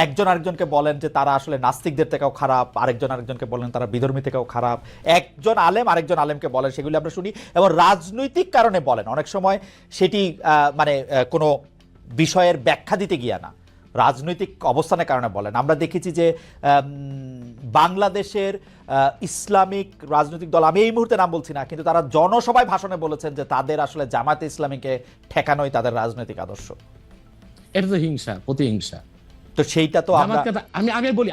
একজন আরেকজনকে বলেন যে তারা আসলে নাস্তিকদের থেকেও খারাপ, আরেকজন আরেকজনকে বলেন তারা বিধর্মী থেকেও খারাপ, একজন আলেম আরেকজন আলেমকে বলেন, সেগুলি আমরা শুনি এবং রাজনৈতিক কারণে বলেন। অনেক সময় সেটি মানে কোনো বিষয়ের ব্যাখ্যা দিতে গিয়া না, রাজনৈতিক অবস্থানের কারণে বলেন। আমরা দেখেছি যে বাংলাদেশের ইসলামিক রাজনৈতিক দল, আমি এই মুহূর্তে নাম বলছি না, কিন্তু তারা জনসভায় ভাষণে বলেছেন যে তাদের আসলে জামায়াতে ইসলামীকে ঠেকানোই তাদের রাজনৈতিক আদর্শ। এটা তো হিংসা, প্রতিহিংসা। তো সেইটা তো আমি বলি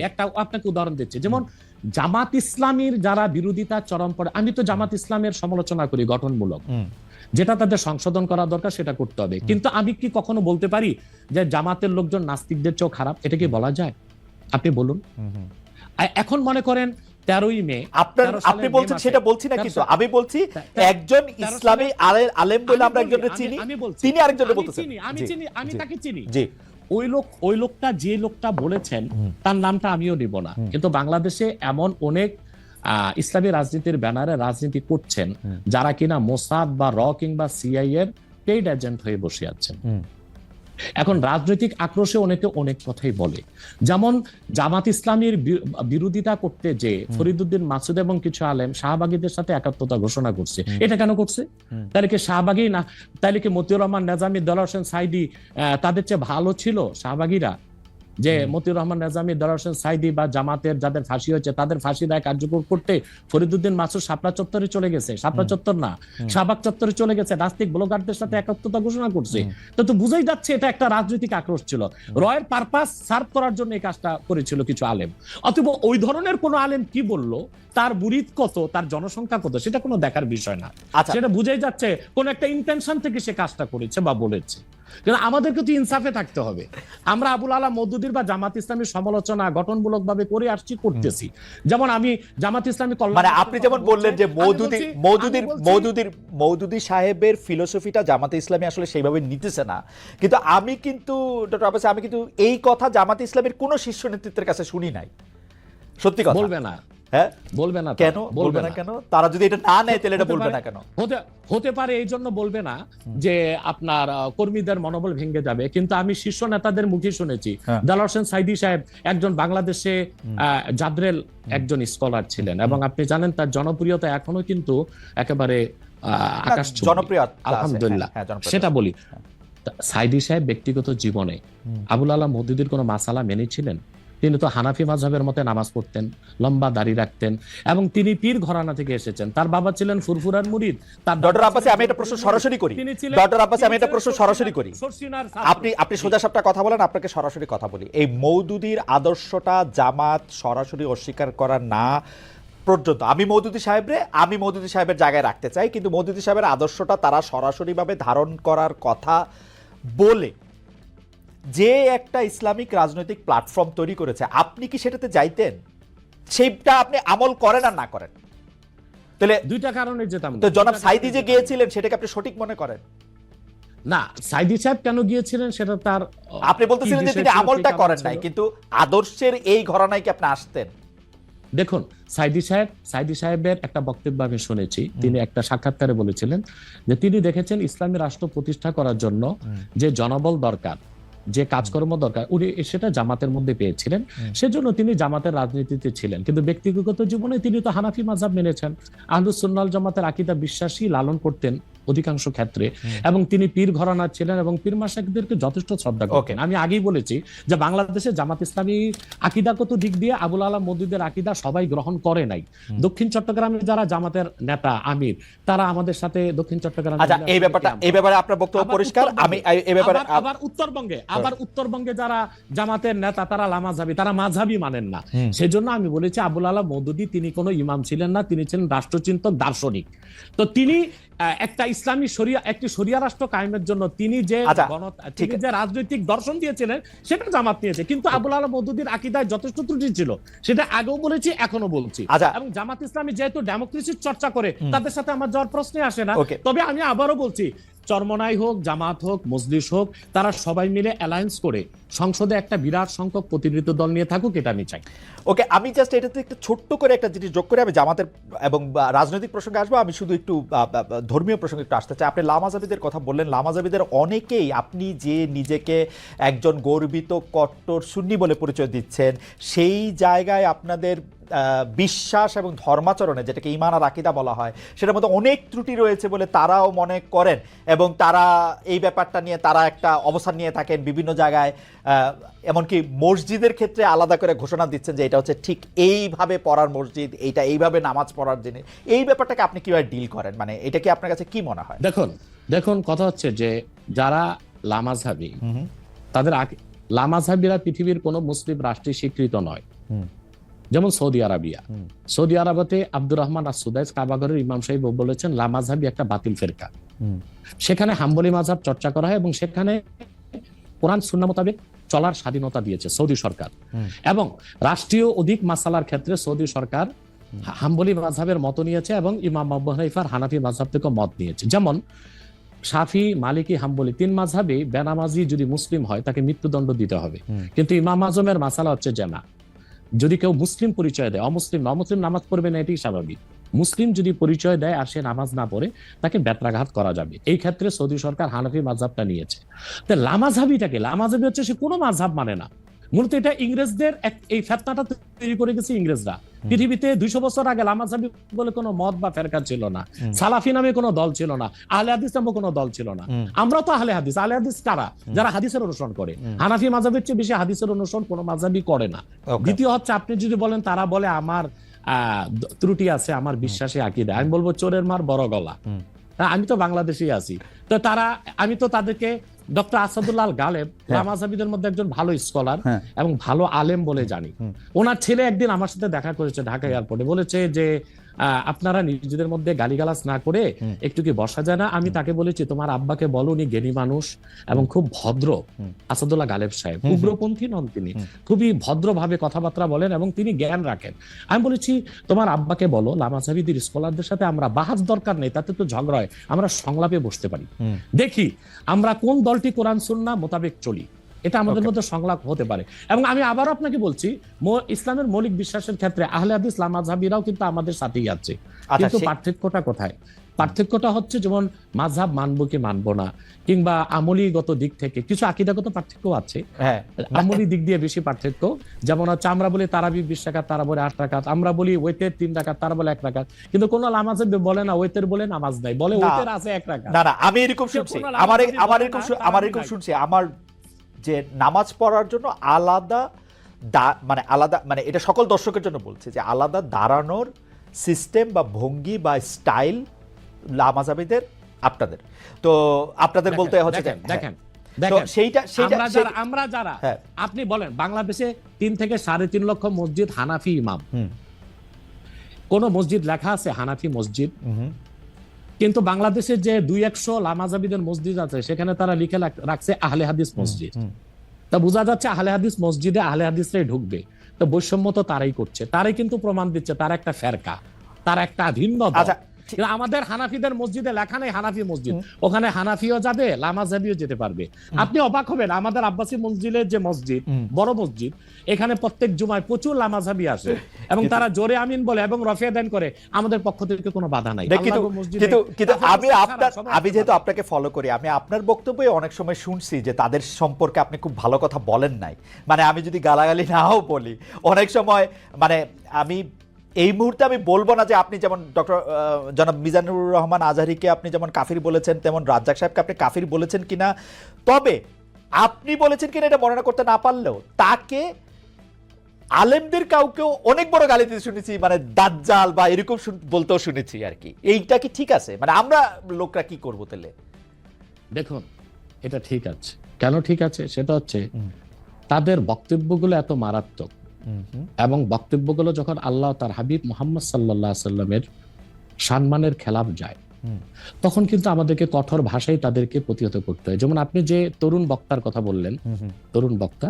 একটা আপনাকে উদাহরণ দিচ্ছি। যেমন জামাত ইসলামীর যারা বিরোধিতা চরম পড়ে, আমি তো জামাত ইসলামের সমালোচনা করি গঠনমূলক, যেটা তাদের সংশোধন করা দরকার সেটা করতে হবে। কিন্তু আমি কি কখনো বলতে পারি যে জামাতের লোকজন নাস্তিকদের চেয়েও খারাপ? এটা কি বলা যায়? আপনি বলুন। এখন মনে করেন 13ই মে, আপনি বলছেন সেটা বলছি না, কিন্তু আমি বলছি একজন ইসলামী আলেম বলে আমরা একজনকে চিনি, তিনি আরেকজনকে বলতেছেন। আমি তাকে চিনি। ওই লোকটা যে লোকটা বলেছেন তার নামটা আমিও নিব না, কিন্তু বাংলাদেশে এমন অনেক ইসলামী রাজনীতির ব্যানারে রাজনীতি করছেন যারা কিনা মোসাদ বা র কিংবা সিআই এর পেইড এজেন্ট হয়ে বসে আছেন। এখন রাজনৈতিক আক্রোশে অনেকে অনেক কথাই বলে। যেমন জামাত ইসলামীর বিরোধিতা করতে যে ফরিদউদ্দিন মাসুদ এবং কিছু আলেম শাহবাগীদের সাথে একাত্মতা ঘোষণা করছে। এটা কেন করছে? তাহলে কি শাহবাগী না, তাহলে কি মতিউর রহমান নেজামী, দেলোয়ার হোসেন সাইদি তাদের চেয়ে ভালো ছিল শাহবাগীরা? যে মতিউর রহমান নেজামী, দেলোয়ার হোসেন সাইদি বা জামাতের যাদের ফাঁসি হয়েছে তাদের ফাঁসি রায় কার্যকর করতে ফরিদউদ্দিন মাসুদ শাপলা চত্বরে চলে গেছে, শাপলা চত্বর না শাহবাগ চত্বরে চলে গেছে, নাস্তিক ব্লগারদের সাথে একাত্মতা ঘোষণা করছে। তো বুঝাই যাচ্ছে এটা একটা রাজনৈতিক আক্রোশ ছিল, রয়ের পারপাস সার্ভ করার জন্য এই কাজটা করেছিল কিছু আলেম। অথবা ওই ধরনের কোন আলেম কি বললো, তার মুরিদ কত, তার জনসংখ্যা কত, সেটা কোনো দেখার বিষয় না। সেটা বুঝাই যাচ্ছে কোন একটা ইন্টেনশন থেকে সে কাজটা করেছে বা বলেছে। কিন্তু আমাদেরকে তো ইনসাফে থাকতে হবে। আমরা আবুল আলা মওদুদীর বা জামাত ইসলামীর সমালোচনা গঠনমূলক ভাবে করে আসছি, করতেছি। যেমন আমি জামাত ইসলামী মানে আপনি যেমন বললেন যে মওদুদী সাহেবের ফিলোসফিটা জামাতে ইসলামী আসলে সেইভাবে নিতেছে না, কিন্তু আমি কিন্তু ডক্টর আব্বাস, আমি কিন্তু এই কথা জামাতে ইসলামের কোন শীর্ষ নেতৃত্বের কাছে শুনি নাই। সত্যি কথা বলবে না। হ্যাঁ, বলবে না কেন? বলবে না কেন? তারা যদি এটা না নেয় তাহলে এটা বলবে না কেন? হতে পারে এই জন্য বলবে না যে আপনার কর্মীদের মনোবল ভেঙে যাবে। কিন্তু আমি শীর্ষ নেতাদের মুখে শুনেছি, দেলোয়ার হোসেন সাইদি সাহেব একজন বাংলাদেশে জাদ্রেল একজন স্কলার ছিলেন এবং আপনি জানেন তার জনপ্রিয়তা এখনো কিন্তু একেবারে আকাশ জনপ্রিয়, আলহামদুলিল্লাহ। সেটা বলি, সাইদি সাহেব ব্যক্তিগত জীবনে আবুল আলা মওদুদীর কোনো মাসালা মেনেছিলেন? তিনি তো হানাফি মাযহাবের মতে নামাজ পড়তেন, লম্বা দাড়ি রাখতেন এবং তিনি পীর ঘরানা থেকে এসেছেন। তার বাবা ছিলেন ফুরফুরার মুরিদ। ডক্টর আব্বাসী, আমি এটা প্রশ্ন সরাসরি করি। ডক্টর আব্বাসী, আমি এটা প্রশ্ন সরাসরি করি। আপনি সোজা সাপটা কথা বলেন, আপনাকে সরাসরি কথা বলি। এই মওদুদীর আদর্শটা জামাত সরাসরি অস্বীকার করা না পর্যন্ত আমি মওদুদী সাহেবের জায়গায় রাখতে চাই, কিন্তু মওদুদী সাহেবের আদর্শটা তারা সরাসরিভাবে ধারণ করার কথা বলে যে একটা ইসলামিক রাজনৈতিক প্ল্যাটফর্ম তৈরি করেছে, আপনি কি সেটাতে যাইতেন? সেইটা আপনি আমল করেন আর না করেন? তাহলে দুইটা কারণে যেতাম। তো জনাব সাইদি যে গিয়েছিলেন সেটাকে আপনি সঠিক মনে করেন? না, সাইদি সাহেব কেন গিয়েছিলেন সেটা তার, আপনি বলতেছিলেন যে তিনি আমলটা করেন নাই, কিন্তু আদর্শের এই ঘরানায় কি আপনি আসতেন? দেখুন, সাইদি সাহেবের একটা বক্তব্য আমি শুনেছি। তিনি একটা সাক্ষাৎকারে বলেছিলেন যে তিনি দেখেছেন ইসলামী রাষ্ট্র প্রতিষ্ঠা করার জন্য যে জনবল দরকার, যে কাজকর্ম দরকার, উনি সেটা জামাতের মধ্যে পেয়েছিলেন। সেজন্য তিনি জামাতের রাজনীতিতে ছিলেন। কিন্তু ব্যক্তিগত জীবনে তিনি তো হানাফি মাযহাব মেনেছেন, আহলুস সুন্নাহ ওয়াল জামাতের আকীদা বিশ্বাসী লালন করতেন অধিকাংশ ক্ষেত্রে, এবং তিনি পীর ঘরানার ছিলেন এবং পীর মাশায়েখদেরকে যথেষ্ট শ্রদ্ধা করতেন। আমি আগেই বলেছি যে বাংলাদেশে জামাত ইসলামী আকীদাগত দিক দিয়ে আবুল আলা মওদুদীর আকীদা সবাই গ্রহণ করে নাই। দক্ষিণ চট্টগ্রামে যারা জামাতের নেতা আমির, তারা আমাদের সাথে দক্ষিণ চট্টগ্রামে, আচ্ছা, এই ব্যাপারে আপনার বক্তব্য পরিষ্কার। আমি এই ব্যাপারে আবার উত্তরবঙ্গে যারা জামাতের নেতা তারা লামাযহাবী, তারা মাযহাবী মানেন না। সেজন্য আমি বলেছি আবুল আলা মওদুদী তিনি কোনো ইমাম ছিলেন না, তিনি ছিলেন রাষ্ট্রচিন্তক, দার্শনিক। তো তিনি একটা ইসলামী একটি শরিয়া রাষ্ট্র কায়েমের জন্য তিনি যে রাজনৈতিক দর্শন দিয়েছিলেন সেটা জামাত নিয়েছে। কিন্তু আবুল আলা মওদুদীর আকীদায় যথেষ্ট ত্রুটি ছিল, সেটা আগেও বলেছি, এখনো বলছি। এবং জামাত ইসলামী যেহেতু ডেমোক্রেসির চর্চা করে, তাদের সাথে আমার যাওয়ার প্রশ্নে আসে না। তবে আমি আবারও বলছি, চরমনাই হোক, জামাত হোক, মজলিস হোক, তারা সবাই মিলে অ্যালায়েন্স করে সংসদে একটা বিরাট সংখ্যক প্রতিনিধি দল নিয়ে থাকুক, এটা আমি চাই। ওকে, আমি জাস্ট এটাতে একটু ছোট্ট করে একটা জিনিস যোগ করে আমি জামাতের এবং রাজনৈতিক প্রসঙ্গে আসবো। আমি শুধু একটু ধর্মীয় প্রসঙ্গে একটু আসতে চাই। আপনি লামাজাবিদের কথা বললেন, লামাজাবিদের অনেকেই, আপনি যে নিজেকে একজন গর্বিত কট্টর সুন্নি বলে পরিচয় দিচ্ছেন, সেই জায়গায় আপনাদের বিশ্বাস এবং ধর্মাচরণে, যেটাকে ঈমান আর আকীদা বলা হয়, সেটার মধ্যে অনেক ত্রুটি রয়েছে বলে তারাও মনে করেন, এবং তারা এই ব্যাপারটা নিয়ে তারা একটা অবস্থান নিয়ে থাকেন বিভিন্ন জায়গায়। এমনকি মসজিদের ক্ষেত্রে আলাদা করে ঘোষণা দিচ্ছেন যে এটা হচ্ছে ঠিক এইভাবে পড়ার মসজিদ, এইটা এইভাবে নামাজ পড়ার জিনিস। এই ব্যাপারটাকে আপনি কিভাবে ডিল করেন, মানে এটা কি আপনার কাছে কি মনে হয়? দেখুন কথা হচ্ছে যে যারা লামাজহাবি, তাদের লামাজহাবিরা পৃথিবীর কোনো মুসলিম রাষ্ট্রে স্বীকৃত নয়। যেমন সৌদি আরবিয়া, সৌদি আরবতে আব্দুর রহমান আস-সুদাইস কাবাগরের ইমাম সাহেব বলেছেন লামাজহাবি একটা বাতিল ফেরকা। সেখানে হাম্বলি মাযহাব চর্চা করা হয় এবং সেখানে কোরআন সুন্নাহ মোতাবেক চলার স্বাধীনতা দিয়েছে সৌদি সরকার। এবং রাষ্ট্রীয় অধিক মাসালার ক্ষেত্রে সৌদি সরকার হাম্বলি মাযহাবের মত নিয়েছে এবং ইমাম আবু হানিফার হানাফি মাযহাব থেকে মত নিয়েছে। যেমন শাফি, মালিকি, হাম্বলি 3 মাযহাবে বেনামাজি যদি মুসলিম হয় তাকে মৃত্যুদণ্ড দিতে হবে। কিন্তু ইমাম আজমের মাসালা হচ্ছে যে না, যদি কেউ মুসলিম পরিচয় দেয়, অমুসলিম নামাজ পড়বে না, এটাই স্বাভাবিক। মুসলিম যদি পরিচয় দেয় আর সে নামাজ না পড়ে, তাকে বেত্রাঘাত করা যাবে। এই ক্ষেত্রে সৌদি সরকার হানাফি মাযহাবটা নিয়েছে। তো লামাজহাবি হচ্ছে সে কোনো মাযহাব মানে না। মূলত এটা ইংরেজদের এই ফেতনাটা তৈরি করে গেছে ইংরেজরা। পৃথিবীতে 200 বছর আগে লামাজহাবি বলে কোনো মত বা ফেরকা ছিল না, সালাফি নামে কোনো দল ছিল না, আহলে হাদিস নামে কোনো দল ছিল না। আমরা তো আহলে হাদিস কারা? যারা হাদিসের অনুসরণ করে। হানাফি মাযহাবের চেয়ে বেশি হাদিসের অনুসরণ কোনো মাযহাবই করে না। দ্বিতীয় হচ্ছে, আপনি যদি বলেন তারা বলে আমার ত্রুটি আছে আমার বিশ্বাসে আকীদা, আমি বলবো চোরের মার বড় গলা। আমি তো বাংলাদেশেই আছি, তো আমি তো তাদেরকে ডক্টর আসাদুল্লাহ আল গালেব লামাজহাবিদের মধ্যে একজন ভালো স্কলার এবং ভালো আলেম বলে জানি। ওনার ছেলে একদিন আমার সাথে দেখা করেছে ঢাকা এয়ারপোর্টে, বলেছে যে আপনারা নিজেদের মধ্যে গালিগালাজ না করে একটু কি বসা যায় না? আমি তাকে বলেছি তোমার আব্বাকে বলো, উনি জ্ঞানী মানুষ এবং খুব ভদ্র। আসাদুল্লাহ গালেব সাহেব উগ্রপন্থী নন, তিনি খুবই ভদ্রভাবে কথাবার্তা বলেন এবং তিনি জ্ঞান রাখেন। আমি বলেছি তোমার আব্বাকে বলো লামাজহাবিদের স্কলারদের সাথে আমরা বাহাস দরকার নেই, তাতে তো ঝগড়া হয়, আমরা সংলাপে বসতে পারি, দেখি আমরা কোন দলটি কোরআন সুন্নাহ মোতাবেক চলি, এটা আমাদের মধ্যে সংলাপ হতে পারে। এবং আমি আবারও আপনাকে বলছি, ইসলামের মৌলিক বিশ্বাসের ক্ষেত্রে আহলে হাদিস লামাজহাবিরাও কিন্তু আমাদের সাথেই আছে। কিন্তু পার্থক্যটা কোথায়? পার্থক্যটা হচ্ছে যেমন মাযহাব মানবো কি মানবো না, কিংবা আমলীগত দিক থেকে কিছু আকীদাগত পার্থক্য আছে। আমলী দিক দিয়ে বেশি পার্থক্য। যেমন হচ্ছে আমরা বলি তারাবি 20 রাকাত, তারা বলে 8 রাকাত। আমরা বলি ওয়েতের 3 রাকাত, তারা বলে 1 রাকাত। কিন্তু কোন লামাজহাবি বলে না ওয়েতের বলে নামাজ নাই, বলে ওয়েতের আছে 1 রাকাত। না না, আমি এরকম শুনছি, আমার এরকম শুনছি, আমার যে নামাজ পড়ার জন্য আলাদা মানে এটা সকল দর্শকের জন্য বলছে যে আলাদা দাঁড়ানোর সিস্টেম বা ভঙ্গি বা স্টাইল লামাজহাবিদের, আপনাদের তো আপনাদের বলতে হচ্ছে দেখেন আমরা যারা আপনি বলেন বাংলাদেশে 3 থেকে 3.5 লক্ষ মসজিদ হানাফি ইমাম, কোন মসজিদ লেখা আছে হানাফি মসজিদ? কিন্তু বাংলাদেশে যে 200 লামাজহাবিদের মসজিদ আছে সেখানে তারা লিখে রাখছে আহলে হাদিস মসজিদ। তা বোঝা যাচ্ছে আহলে হাদিস মসজিদে আহলে হাদিসরাই ঢুকবে। তো বৈষম্য তো তারাই করছে, তারাই কিন্তু প্রমাণ দিচ্ছে তারা একটা ফেরকা, তারা একটা ভিন্ন দল। আমাদের হানাফিদের মসজিদে লেখা নেই হানাফি মসজিদ, ওখানে হানাফিও যাবে লামাজহাবিও যেতে পারবে। আপনি অবাক হবেন, আমাদের আব্বাসী মসজিদের যে মসজিদ, বড় মসজিদ, এখানে প্রত্যেক জুমায় প্রচুর লামাজহাবি আসে এবং তারা জোরে আমিন বলে এবং রফিয়া দান করে, আমাদের পক্ষ থেকে কোনো বাধা নাই। কিন্তু আমি যেহেতু আপনাকে ফলো করি, আমি আপনার বক্তব্যে অনেক সময় শুনছি যে তাদের সম্পর্কে আপনি খুব ভালো কথা বলেন নাই। মানে আমি যদি গালাগালি নাও বলি অনেক সময়, মানে আমি এই মুহূর্তে আমি বলবো না যে আপনি যেমন ডক্টর জনাব মিজানুর রহমান আজহারীকে আপনি যেমন কাফির বলেছেন, তেমন রাজ্জাক সাহেবকে আপনি কাফির বলেছেন কিনা, তবে আপনি বলেছেন কিনা এটা বর্ণনা করতে না পারলেও তাকে আলেমদের কাউকেও অনেক বড় গালি দিতে শুনেছি, মানে দাজ্জাল বা এরকম বলতেও শুনেছি আর কি। এইটা কি ঠিক আছে? মানে আমরা লোকরা কি করবো তাহলে? দেখুন, এটা ঠিক আছে। কেন ঠিক আছে? সেটা হচ্ছে তাদের বক্তব্যগুলো এত মারাত্মক এবং বক্তব্যগুলো যখন আল্লাহ তার হাবিব মুহাম্মদ সাল্লাল্লাহু আলাইহি সাল্লামের সম্মানের খেলাফ যায়, তখন কিন্তু আমাদেরকে কঠোর ভাষায় তাদেরকে প্রতিহত করতে হয়। যেমন আপনি যে তরুণ বক্তার কথা বললেন, তরুণ বক্তা,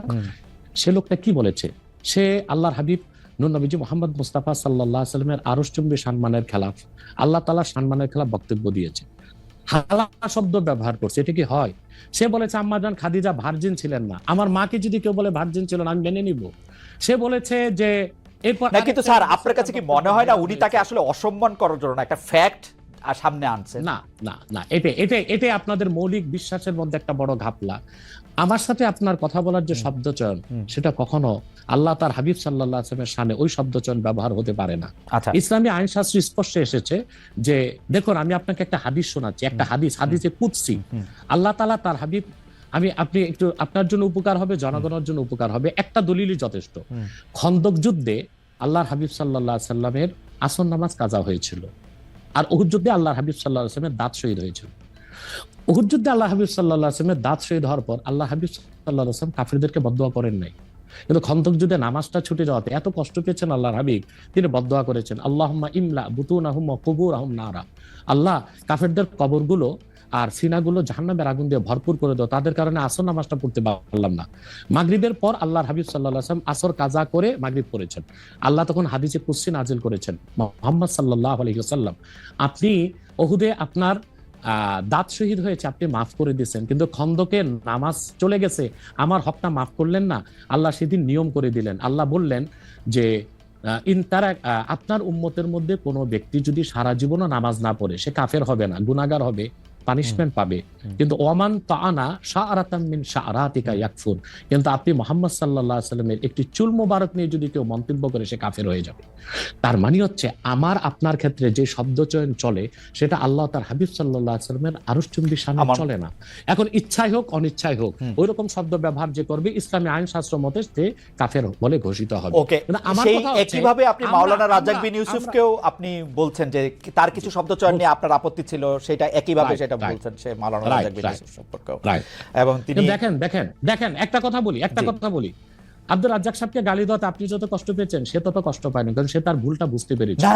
সে লোকটা কি বলেছে? সে আল্লাহর হাবিব নূর নবীজি মুহাম্মদ মুস্তাফা সাল্লাল্লাহু আলাইহি সাল্লামের আরশচুম্বী সম্মানের খেলাফ, আল্লাহ তাআলার সম্মানের খেলাফ বক্তব্য দিয়েছে। হালা শব্দ ব্যবহার করছে, এটা কি হয়? সে বলেছে আম্মাজান খাদিজা ভার্জিন ছিলেন না, আমার মাকে যদি কেউ বলে ভার্জিন ছিল না আমি মেনে নিব। সে বলেছে যে এরপর না, কিন্তু স্যার আপনার কাছে কি মনে হয় না উনি তাকে আসলে অসম্মান করার জন্য একটা ফ্যাক্ট সামনে আনছেন? না না না, এটা আপনাদের মৌলিক বিশ্বাসের মধ্যে একটা বড় ঘাপলা। আমার সাথে আপনার কথা বলার যে শব্দচয়ন, সেটা কখনো আল্লাহ তার হাবিব সাল্লাল্লাহু আলাইহি ওয়াসাল্লামের শানে ওই শব্দচয়ন ব্যবহার হতে পারে না। আচ্ছা, ইসলামী আইন শাস্ত্র স্পষ্ট এসেছে যে দেখুন, আমি আপনাকে একটা হাদিস শোনাচ্ছি, একটা হাদিসে কুদসি। আল্লাহ তাআলা তার হাবিব, আপনি একটু আপনার জন্য উপকার হবে, জনগণের জন্য উপকার হবে, একটা দলিলই যথেষ্ট। খন্দক যুদ্ধে আল্লাহর হাবিব সাল্লাল্লাহু আলাইহি সাল্লামের আসর নামাজ কাজা হয়েছিল, আর উহুদ যুদ্ধে আল্লাহর হাবিব সাল্লাল্লাহু আলাইহি সাল্লামের দাঁত শহীদ হয়েছিল। উহুদ যুদ্ধে আল্লাহ হাবিব সাল্লাল্লাহু আলাইহি সাল্লামের দাঁত শহীদ হওয়ার পর আল্লাহ হাবিব সাল্লাল্লাহু আলাইহি সাল্লাম কাফিরদেরকে বদদুয়া করেন নাই, কিন্তু খন্দক যুদ্ধে নামাজটা ছুটে যাওয়াতে এত কষ্ট পেয়েছেন আল্লাহর হাবিব, তিনি বদদুয়া করেছেন আল্লাহুম্মা ইমলা বুতুনাহুম ওয়া কুবুরহুম নারা, আল্লাহ কাফেরদের কবরগুলো আর সিনাগুলো জাহান্নামের আগুন দিয়ে ভরপুর করে দাও, তাদের কারণে আসর নামাজটা পড়তে পারলাম না। মাগরিবের পর আল্লাহর হাবিব সাল্লাল্লাহু আলাইহি ওয়াসাল্লাম আসর কাজা করে মাগরিব পড়েছেন। আল্লাহ তখন হাদিসে কুদসি নাজিল করেছেন, মুহাম্মদ সাল্লাল্লাহু আলাইহি ওয়াসাল্লাম আপনি উহুদে আপনার দাঁত শহীদ হয়েছে, আপনি মাফ করে দিয়েছেন, কিন্তু খন্দকে নামাজ চলে গেছে, আমার হকটা মাফ করলেন না। আল্লাহ সেদিন নিয়ম করে দিলেন, আল্লাহ বললেন যে আপনার উম্মতের মধ্যে কোনো ব্যক্তি যদি সারা জীবনও নামাজ না পড়ে সে কাফের হবে না, গুনাহগার হবে, পানিশমেন্ট পাবে, কিন্তু ওয়ামান তাআনা শাআরাতাম মিন শাআরাতিকা ইয়াকফুর, কিন্তু আপনি মুহাম্মদ সাল্লাল্লাহু আলাইহি ওয়াসাল্লামের একটি চুল মোবারক নিয়ে যদি কেউ মন্তব্য করে সে কাফের হয়ে যাবে। তার মানে হচ্ছে আমার আপনার ক্ষেত্রে যে শব্দচয়ন চলে সেটা আল্লাহ তার হাবিব সাল্লাল্লাহু আলাইহি ওয়াসাল্লামের আরশচুম্বী শানে চলে না। এখন ইচ্ছাই হোক অনিচ্ছাই হোক ওই রকম শব্দ ব্যবহার যে করবে ইসলামী আইন শাস্ত্র মতে সে কাফের বলে ঘোষিত হবে। ওকে, সেই একইভাবে আপনি মাওলানা রাজ্জাক বিন ইউসুফকেও আপনি বলছেন যে তার কিছু শব্দচয়ন নিয়ে আপনার আপত্তি ছিল, সেটা একইভাবে সেটা বলছেন সে মাওলানা রাজ্জাক বিন ইউসুফ সম্পর্কেও। এবং তিনি দেখেন একটা কথা বলি, আব্দুর রাজ্জাক সাহেবকে গালি দেওয়াতে আপনি যত কষ্ট পেয়েছেন সে তত কষ্ট পায়নি, কারণ সে তার ভুলটা বুঝতে পেরেছে। না,